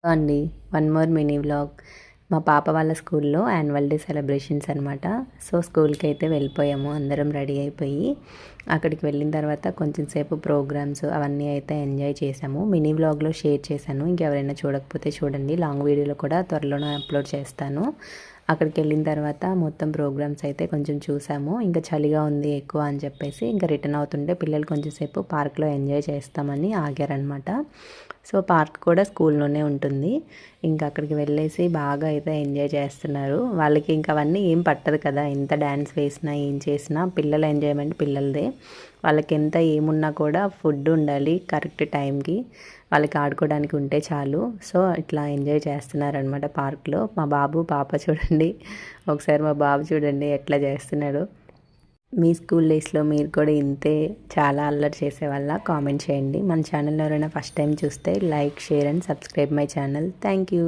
అండి. One more mini vlog. మా పాప వాళ్ళ స్కూల్లో యాన్యువల్ డే సెలబ్రేషన్స్ అనమాట. సో స్కూల్‌కైతే వెళ్ళిపోయాము. అందరం రెడీ అయిపోయి. అక్కడికి వెళ్ళిన తర్వాత కొంచెం సేపు ప్రోగ్రామ్స్ అవన్నీ అయితే ఎంజాయ్ చేశాము. మినీ వ్లాగ్‌లో షేర్ చేశాను. ఇంకెవరైనా చూడకపోతే చూడండి. లాంగ్ వీడియోలో కూడా త్వరలోనే అప్లోడ్ చేస్తాను. అక్కడికి వెళ్ళిన తర్వాత మొత్తం ప్రోగ్రామ్స్ అయితే కొంచెం చూసాము. ఇంకా చలిగా ఉంది ఎక్కువ అని చెప్పేసి ఇంకా రిటర్న్ అవుతుంటే పిల్లలు కొంచెం సేపు పార్క్‌లో ఎంజాయ్ చేస్తామని ఆగారనమాట. సో పార్క్ కూడా స్కూల్లోనే ఉంటుంది. ఇంకా అక్కడికి వెళ్ళేసి బాగా అయితే ఎంజాయ్ చేస్తున్నారు. వాళ్ళకి ఇంకా అవన్నీ ఏం పట్టదు కదా! ఎంత డ్యాన్స్ వేసినా ఏం చేసినా పిల్లల ఎంజాయ్మెంట్ పిల్లలదే. వాళ్ళకి ఎంత ఏమున్నా కూడా ఫుడ్ ఉండాలి కరెక్ట్ టైంకి. వాళ్ళకి ఆడుకోవడానికి ఉంటే చాలు. సో ఇట్లా ఎంజాయ్ చేస్తున్నారనమాట పార్క్లో. మా బాబు పాప చూడండి. ఒకసారి మా బాబు చూడండి ఎట్లా చేస్తున్నాడో. మీ స్కూల్ డేస్లో మీరు కూడా ఇంతే చాలా అల్లరి చేసేవాళ్ళ? కామెంట్ చేయండి. మన ఛానల్ ఎవరైనా ఫస్ట్ టైం చూస్తే like, share and subscribe my channel. Thank you.